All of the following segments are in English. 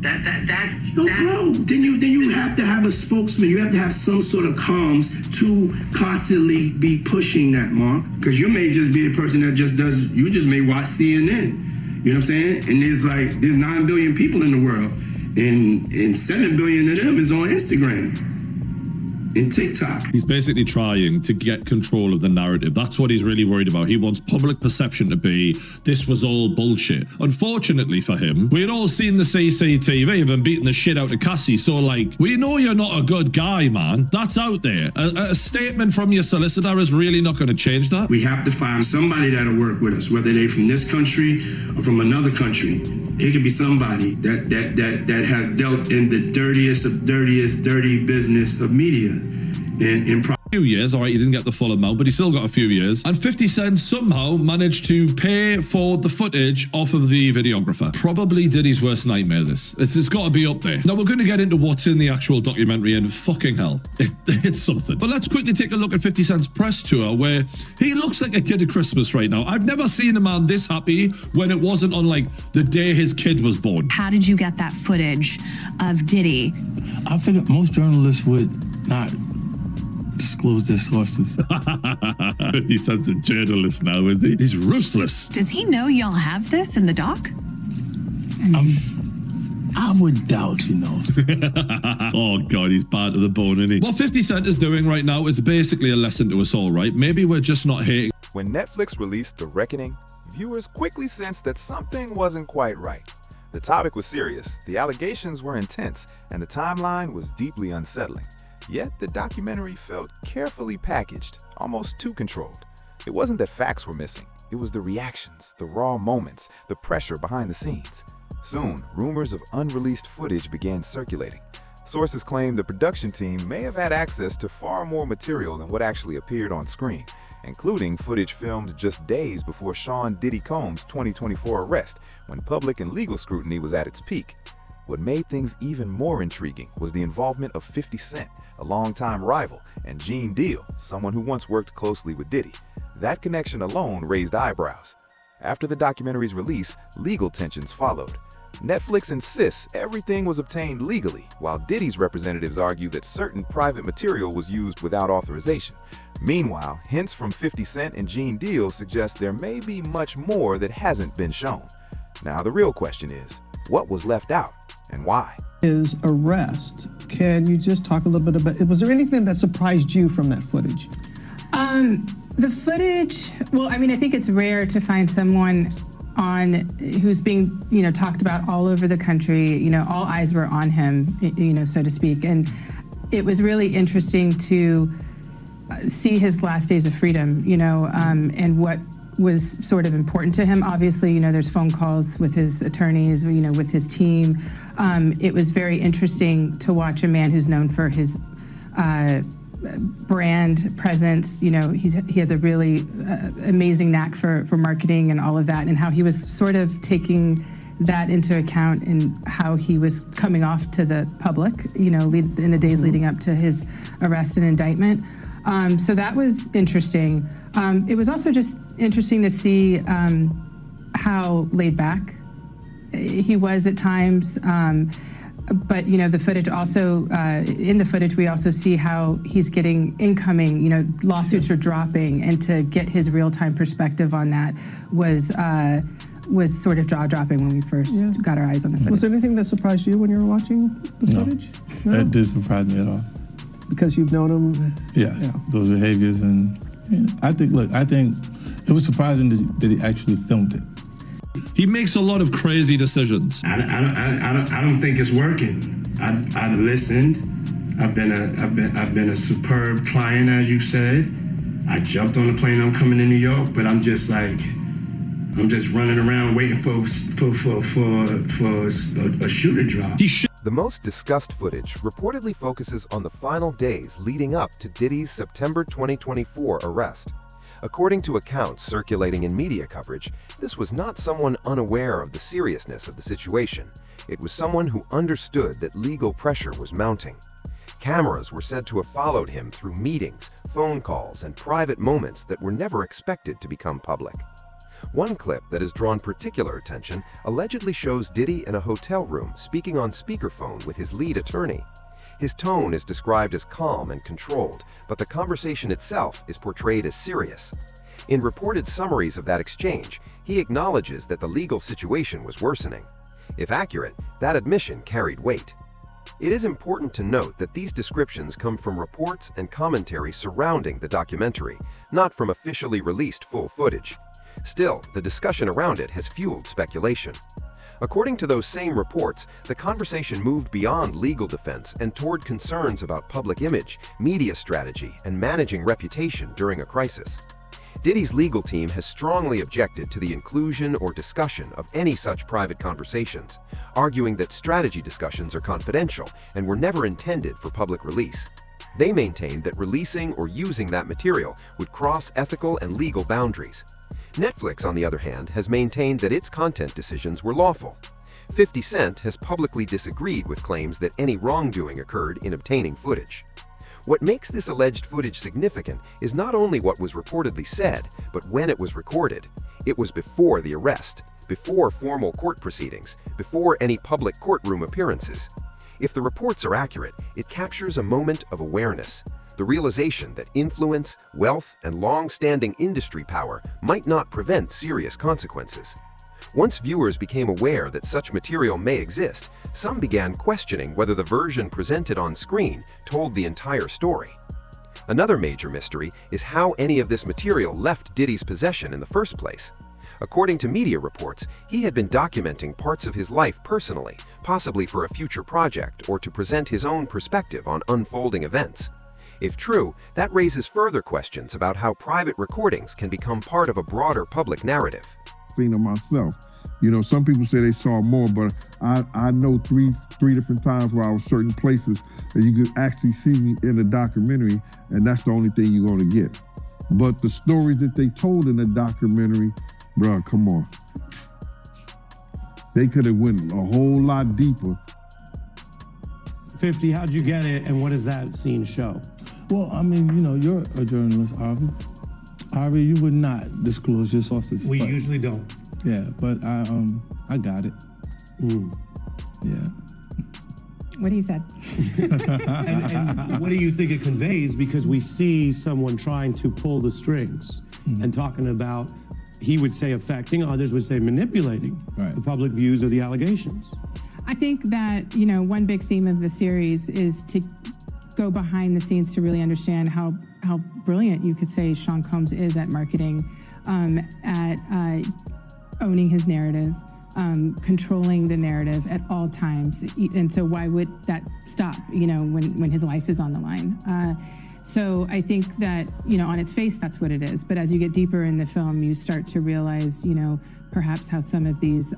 Bro, then you have to have a spokesman. You have to have some sort of comms to constantly be pushing that, Mark. Because you may just be a person that you just may watch CNN. You know what I'm saying? And there's 9 billion people in the world, and 7 billion of them is on Instagram and TikTok. He's basically trying to get control of the narrative. That's what he's really worried about. He wants public perception to be, this was all bullshit. Unfortunately for him, we had all seen the CCTV of him beating the shit out of Cassie. So we know you're not a good guy, man. That's out there. A statement from your solicitor is really not going to change that. We have to find somebody that'll work with us, whether they're from this country or from another country. It could be somebody that has dealt in the dirtiest of dirty business of media. In few years, all right, he didn't get the full amount, but he still got a few years. And 50 Cent somehow managed to pay for the footage off of the videographer. Probably Diddy's worst nightmare, this. It's got to be up there. Now, we're going to get into what's in the actual documentary, and fucking hell, it's something. But let's quickly take a look at 50 Cent's press tour, where he looks like a kid at Christmas right now. I've never seen a man this happy when it wasn't on, the day his kid was born. How did you get that footage of Diddy? I figured most journalists would not disclose their sources. 50 Cent's a journalist now, isn't he? He's ruthless. Does he know y'all have this in the doc? I would doubt he knows. Oh, God, he's bad to the bone, isn't he? What 50 Cent is doing right now is basically a lesson to us all, right? Maybe we're just not hating. When Netflix released The Reckoning, viewers quickly sensed that something wasn't quite right. The topic was serious, the allegations were intense, and the timeline was deeply unsettling. Yet the documentary felt carefully packaged, almost too controlled. It wasn't that facts were missing, it was the reactions, the raw moments, the pressure behind the scenes. Soon, rumors of unreleased footage began circulating. Sources claimed the production team may have had access to far more material than what actually appeared on screen, including footage filmed just days before Sean Diddy Combs' 2024 arrest, when public and legal scrutiny was at its peak. What made things even more intriguing was the involvement of 50 Cent, a longtime rival, and Gene Deal, someone who once worked closely with Diddy. That connection alone raised eyebrows. After the documentary's release, legal tensions followed. Netflix insists everything was obtained legally, while Diddy's representatives argue that certain private material was used without authorization. Meanwhile, hints from 50 Cent and Gene Deal suggest there may be much more that hasn't been shown. Now, the real question is, what was left out and why? His arrest. Can you just talk a little bit about it? Was there anything that surprised you from that footage? The footage, well, I mean, I think it's rare to find someone who's being, talked about all over the country. All eyes were on him, so to speak. And it was really interesting to see his last days of freedom, and what was sort of important to him. Obviously, there's phone calls with his attorneys, with his team. It was very interesting to watch a man who's known for his brand presence. He has a really amazing knack for marketing and all of that, and how he was sort of taking that into account in how he was coming off to the public, in the days leading up to his arrest and indictment. So that was interesting. It was also just interesting to see how laid back he was at times. But, the footage also, in the footage, we also see how he's getting incoming, lawsuits are dropping, and to get his real-time perspective on that was sort of jaw-dropping when we first got our eyes on the footage. Was there anything that surprised you when you were watching the footage? No, that didn't surprise me at all. Because you've known him? Yes, yeah. Those behaviors, and I think it was surprising that he actually filmed it. He makes a lot of crazy decisions. I don't think it's working. I listened. I've been a superb client, as you said. I jumped on the plane. I'm coming to New York, but I'm just running around waiting for a shoe to drop. The most discussed footage reportedly focuses on the final days leading up to Diddy's September 2024 arrest. According to accounts circulating in media coverage, this was not someone unaware of the seriousness of the situation. It was someone who understood that legal pressure was mounting. Cameras were said to have followed him through meetings, phone calls, and private moments that were never expected to become public. One clip that has drawn particular attention allegedly shows Diddy in a hotel room speaking on speakerphone with his lead attorney. His tone is described as calm and controlled, but the conversation itself is portrayed as serious. In reported summaries of that exchange, he acknowledges that the legal situation was worsening. If accurate, that admission carried weight. It is important to note that these descriptions come from reports and commentary surrounding the documentary, not from officially released full footage. Still, the discussion around it has fueled speculation. According to those same reports, the conversation moved beyond legal defense and toward concerns about public image, media strategy, and managing reputation during a crisis. Diddy's legal team has strongly objected to the inclusion or discussion of any such private conversations, arguing that strategy discussions are confidential and were never intended for public release. They maintain that releasing or using that material would cross ethical and legal boundaries. Netflix, on the other hand, has maintained that its content decisions were lawful. 50 Cent has publicly disagreed with claims that any wrongdoing occurred in obtaining footage. What makes this alleged footage significant is not only what was reportedly said, but when it was recorded. It was before the arrest, before formal court proceedings, before any public courtroom appearances. If the reports are accurate, it captures a moment of awareness, the realization that influence, wealth, and long-standing industry power might not prevent serious consequences. Once viewers became aware that such material may exist, some began questioning whether the version presented on screen told the entire story. Another major mystery is how any of this material left Diddy's possession in the first place. According to media reports, he had been documenting parts of his life personally, possibly for a future project or to present his own perspective on unfolding events. If true, that raises further questions about how private recordings can become part of a broader public narrative. Seen it myself. You know, some people say they saw more, but I know three different times where I was certain places that you could actually see me in a documentary, and that's the only thing you're gonna get. But the stories that they told in the documentary, bruh, come on. They could have went a whole lot deeper. 50, how'd you get it, and what does that scene show? Well, I mean, you know, you're a journalist, Harvey. Harvey, you would not disclose your sources. We usually don't. Yeah, but I got it. Yeah. What he said. And what do you think it conveys? Because we see someone trying to pull the strings and talking about, he would say affecting, others would say manipulating the public views of the allegations. I think that, you know, one big theme of the series is to go behind the scenes to really understand how brilliant you could say Sean Combs is at marketing, at owning his narrative, controlling the narrative at all times. And so why would that stop, you know, when his life is on the line? So I think that, you know, on its face, that's what it is. But as you get deeper in the film, you start to realize, you know, perhaps how some of these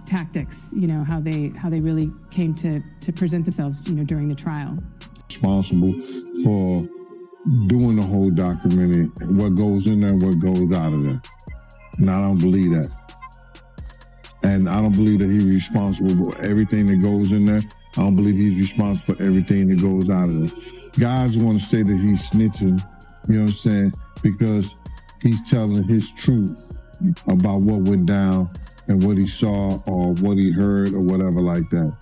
tactics, you know, how they really came to present themselves, you know, during the trial. Responsible for doing the whole documentary, what goes in there, what goes out of there. And I don't believe that. And I don't believe that he's responsible for everything that goes in there. I don't believe he's responsible for everything that goes out of there. Guys want to say that he's snitching, you know what I'm saying, because he's telling his truth about what went down and what he saw or what he heard or whatever like that.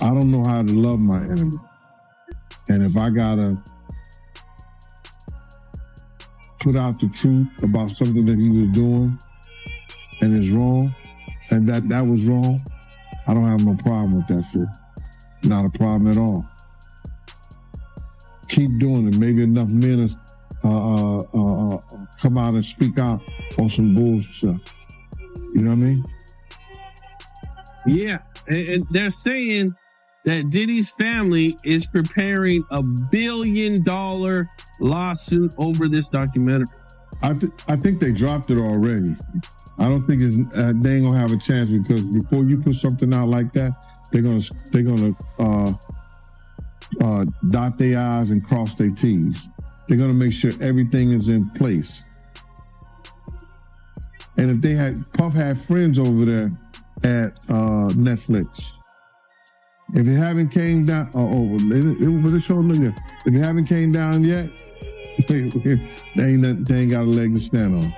I don't know how to love my enemy. And if I gotta put out the truth about something that he was doing and is wrong, and that was wrong, I don't have no problem with that shit. Not a problem at all. Keep doing it. Maybe enough men come out and speak out on some bullshit. You know what I mean? Yeah, and they're saying that Diddy's family is preparing a $1 billion lawsuit over this documentary. I think they dropped it already. I don't think they ain't gonna have a chance, because before you put something out like that, they're gonna dot their I's and cross their T's. They're gonna make sure everything is in place. And if Puff had friends over there at Netflix, if it haven't came down, was it showing? If it haven't came down yet, they ain't got a leg to stand on.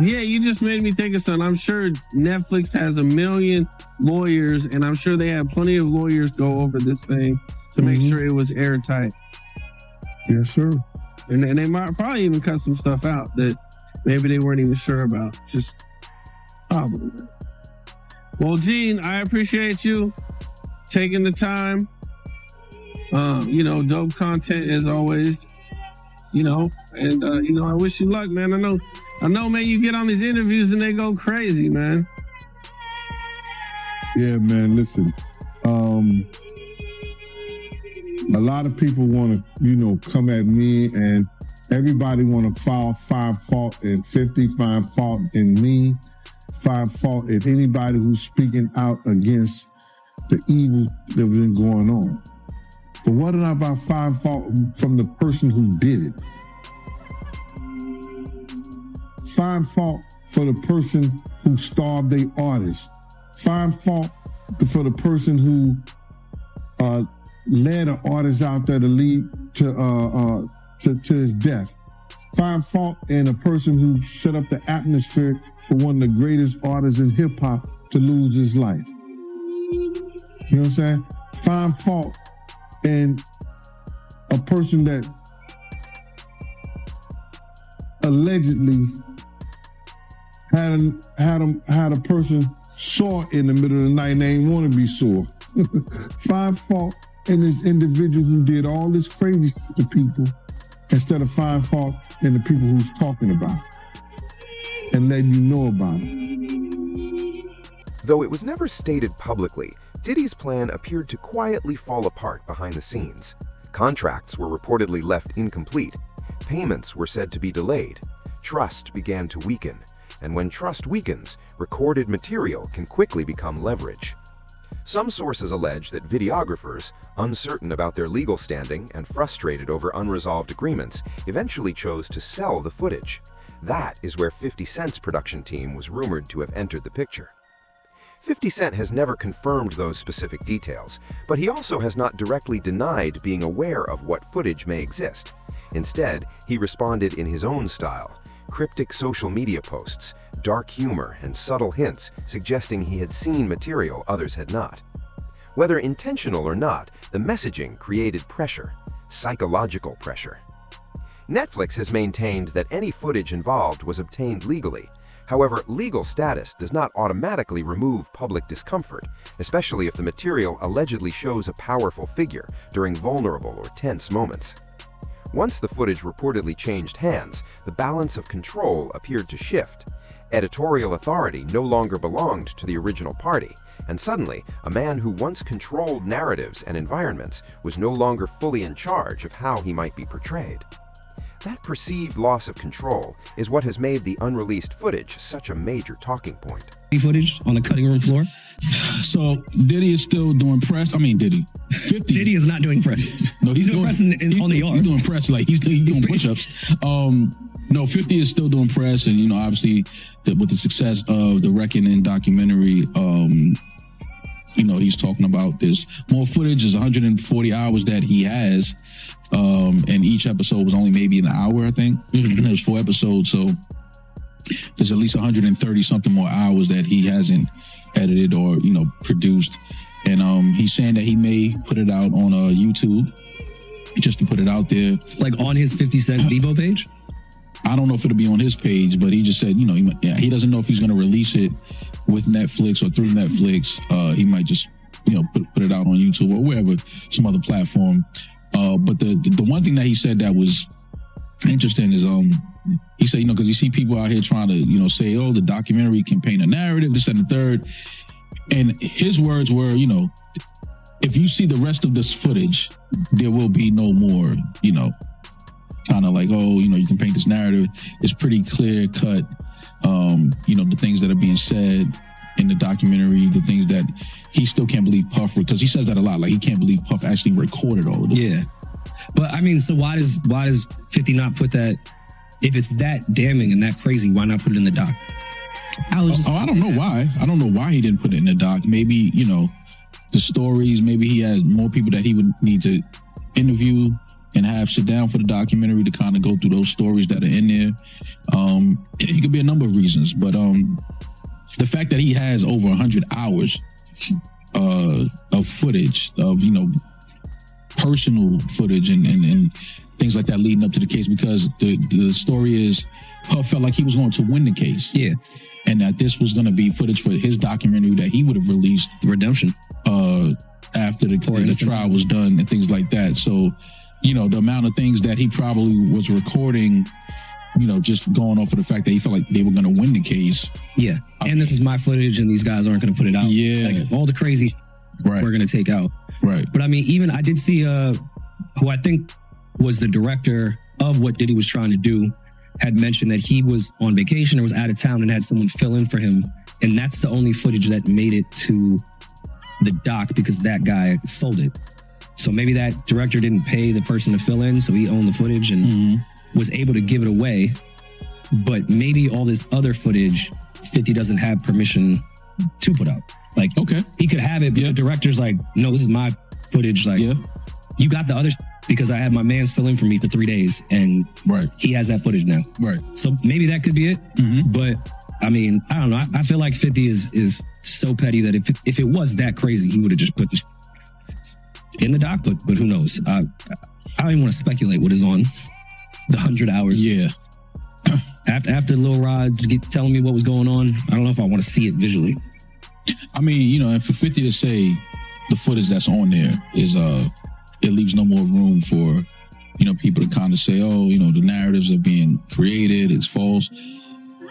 Yeah, you just made me think of something. I'm sure Netflix has a million lawyers, and I'm sure they have plenty of lawyers go over this thing to make sure it was airtight. Yes, sir. And they might probably even cut some stuff out that maybe they weren't even sure about. Just probably. Well, Gene, I appreciate you taking the time. Dope content as always. And I wish you luck, man. I know, man, you get on these interviews and they go crazy, man. Yeah, man, listen. A lot of people want to, come at me, and everybody want to find fault in 50, find fault in me, find fault in anybody who's speaking out against the evil that was been going on. But what about find fault from the person who did it? Find fault for the person who starved their artist. Find fault for the person who led an artist out there to lead to his death. Find fault in a person who set up the atmosphere for one of the greatest artists in hip hop to lose his life. You know what I'm saying? Find fault in a person that allegedly had a person sore in the middle of the night and they didn't want to be sore. Find fault in this individual who did all this crazy stuff to people instead of find fault in the people who's talking about it and letting you know about it. Though it was never stated publicly, Diddy's plan appeared to quietly fall apart behind the scenes. Contracts were reportedly left incomplete. Payments were said to be delayed. Trust began to weaken. And when trust weakens, recorded material can quickly become leverage. Some sources allege that videographers, uncertain about their legal standing and frustrated over unresolved agreements, eventually chose to sell the footage. That is where 50 Cent's production team was rumored to have entered the picture. 50 Cent has never confirmed those specific details, but he also has not directly denied being aware of what footage may exist. Instead, he responded in his own style. Cryptic social media posts, dark humor, and subtle hints suggesting he had seen material others had not. Whether intentional or not, the messaging created pressure, psychological pressure. Netflix has maintained that any footage involved was obtained legally. However, legal status does not automatically remove public discomfort, especially if the material allegedly shows a powerful figure during vulnerable or tense moments. Once the footage reportedly changed hands, the balance of control appeared to shift. Editorial authority no longer belonged to the original party, and suddenly, a man who once controlled narratives and environments was no longer fully in charge of how he might be portrayed. That perceived loss of control is what has made the unreleased footage such a major talking point. Footage on the cutting room floor. So Diddy is still doing press. I mean, Diddy. 50. Diddy is not doing press. No, he's doing press on the yard. He's doing press, like he's doing push-ups. No, 50 is still doing press, and obviously with the success of the Reckoning documentary, he's talking about this more footage. Is 140 hours that he has, and each episode was only maybe an hour, I think. There's 4 episodes, so there's at least 130 something more hours that he hasn't edited or produced. And he's saying that he may put it out on YouTube, just to put it out there, like on his 50 Cent Devo page. I don't know if it'll be on his page, but he just said, he doesn't know if he's going to release it with Netflix or through Netflix. He might just, put it out on YouTube or wherever, some other platform. But the one thing that he said that was interesting is, he said, because you see people out here trying to, say, oh, the documentary can paint a narrative, this and the third. And his words were, if you see the rest of this footage, there will be no more, kind of like, oh, you can paint this narrative. It's pretty clear cut, the things that are being said in the documentary, the things that he still can't believe Puff, because he says that a lot, like he can't believe Puff actually recorded all of this. Yeah. But I mean, so why does 50 not put that, if it's that damning and that crazy, why not put it in the doc? I don't know why. I don't know why he didn't put it in the doc. Maybe, the stories, maybe he had more people that he would need to interview and sit down for the documentary to kind of go through those stories that are in there. It could be a number of reasons, but the fact that he has over 100 hours of footage of, personal footage and things like that leading up to the case, because the story is Puff felt like he was going to win the case. Yeah. And that this was going to be footage for his documentary that he would have released. Redemption. After the trial was done and things like that. So, the amount of things that he probably was recording, just going off of the fact that he felt like they were going to win the case. Yeah. And this is my footage and these guys aren't going to put it out. Yeah. Like, all the crazy we're going to take out. Right. But I mean, even I did see who I think was the director of what Diddy was trying to do had mentioned that he was on vacation or was out of town and had someone fill in for him. And that's the only footage that made it to the doc because that guy sold it. So maybe that director didn't pay the person to fill in, so he owned the footage and was able to give it away. But maybe all this other footage, 50 doesn't have permission to put out. Like, okay, he could have it, but the director's like, no, this is my footage. Like, you got the other because I had my mans fill in for me for 3 days, and he has that footage now. Right. So maybe that could be it. But I mean, I don't know. I feel like 50 is so petty that if it was that crazy, he would have just put this in the doc. But who knows? I don't even want to speculate what is on the 100 hours. Yeah. After Lil Rod telling me what was going on, I don't know if I want to see it visually. I mean, and for 50 to say the footage that's on there is it leaves no more room for people to kind of say, oh, the narratives are being created, it's false.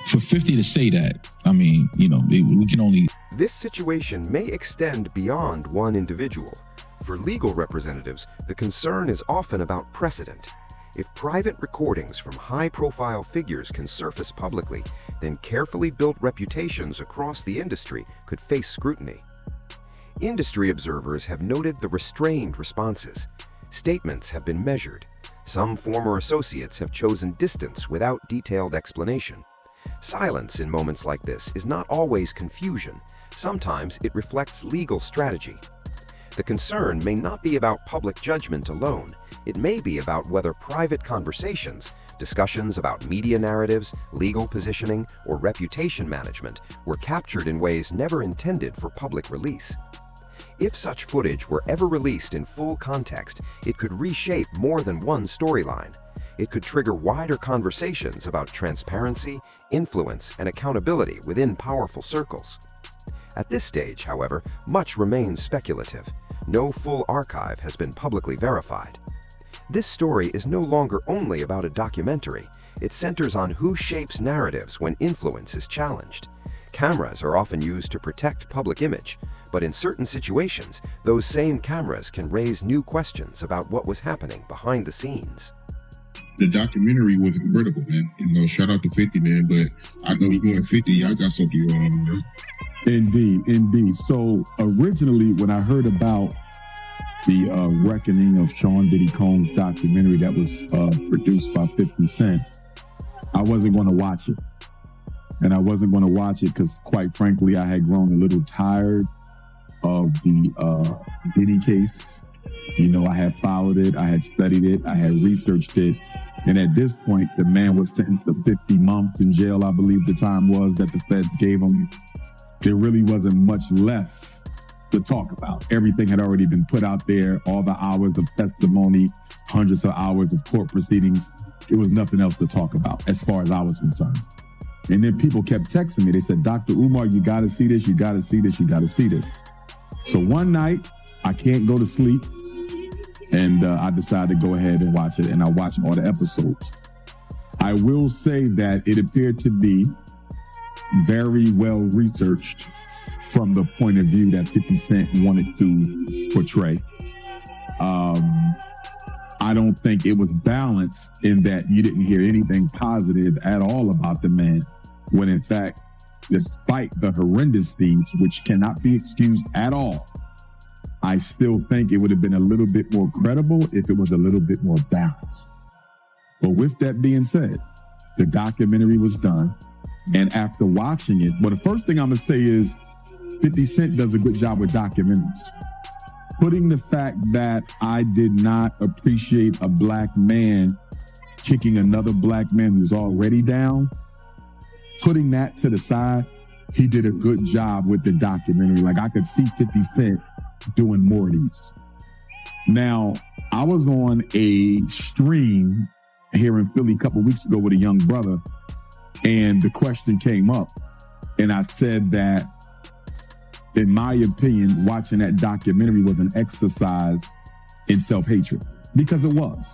For 50 to say that, I mean, we can only... This situation may extend beyond one individual. For legal representatives, the concern is often about precedent. If private recordings from high-profile figures can surface publicly, then carefully built reputations across the industry could face scrutiny. Industry observers have noted the restrained responses. Statements have been measured. Some former associates have chosen distance without detailed explanation. Silence in moments like this is not always confusion. Sometimes it reflects legal strategy. The concern may not be about public judgment alone. It may be about whether private conversations, discussions about media narratives, legal positioning, or reputation management were captured in ways never intended for public release. If such footage were ever released in full context, it could reshape more than one storyline. It could trigger wider conversations about transparency, influence, and accountability within powerful circles. At this stage, however, much remains speculative. No full archive has been publicly verified. This story is no longer only about a documentary. It centers on who shapes narratives when influence is challenged. Cameras are often used to protect public image, but in certain situations, those same cameras can raise new questions about what was happening behind the scenes. The documentary was incredible, man. Shout out to 50, man, but I know you and 50, I got something going on, man. Indeed. So originally, when I heard about the reckoning of Sean Diddy Combs documentary that was produced by 50 Cent, I wasn't going to watch it. And I wasn't going to watch it because, quite frankly, I had grown a little tired of the Diddy case. I had followed it, I had studied it, I had researched it. And at this point, the man was sentenced to 50 months in jail, I believe the time was that the feds gave him. There really wasn't much left to talk about. Everything had already been put out there, all the hours of testimony, hundreds of hours of court proceedings. There was nothing else to talk about as far as I was concerned. And then people kept texting me. They said, Dr. Umar, you got to see this, you got to see this, you got to see this. So one night, I can't go to sleep. And I decided to go ahead and watch it. And I watched all the episodes. I will say that it appeared to be very well researched from the point of view that 50 Cent wanted to portray. I don't think it was balanced in that you didn't hear anything positive at all about the man, when in fact, despite the horrendous things, which cannot be excused at all, I still think it would have been a little bit more credible if it was a little bit more balanced. But with that being said, the documentary was done. And after watching it, well, the first thing I'm going to say is 50 Cent does a good job with documentaries. putting the fact that I did not appreciate a black man kicking another black man who's already down, putting that to the side, he did a good job with the documentary. Like, I could see 50 Cent doing more of these. Now, I was on a stream here in Philly a couple weeks ago with a young brother, and the question came up, and I said that, in my opinion, watching that documentary was an exercise in self-hatred, because it was.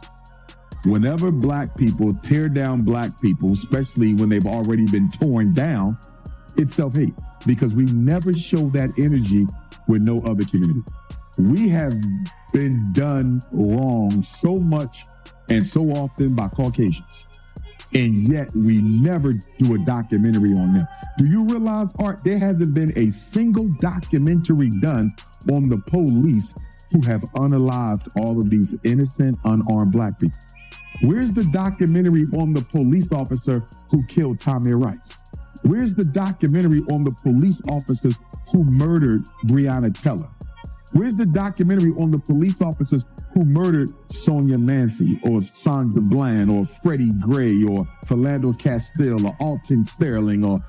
Whenever black people tear down black people, especially when they've already been torn down, it's self-hate, because we never show that energy with no other community. We have been done wrong so much and so often by Caucasians, and yet we never do a documentary on them. Do you realize, Art, there hasn't been a single documentary done on the police who have unalived all of these innocent, unarmed black people? Where's the documentary on the police officer who killed Tamir Rice? Where's the documentary on the police officers who murdered Breonna Taylor? Where's the documentary on the police officers who murdered Sonia Mancy or Sandra Bland or Freddie Gray or Philando Castile or Alton Sterling or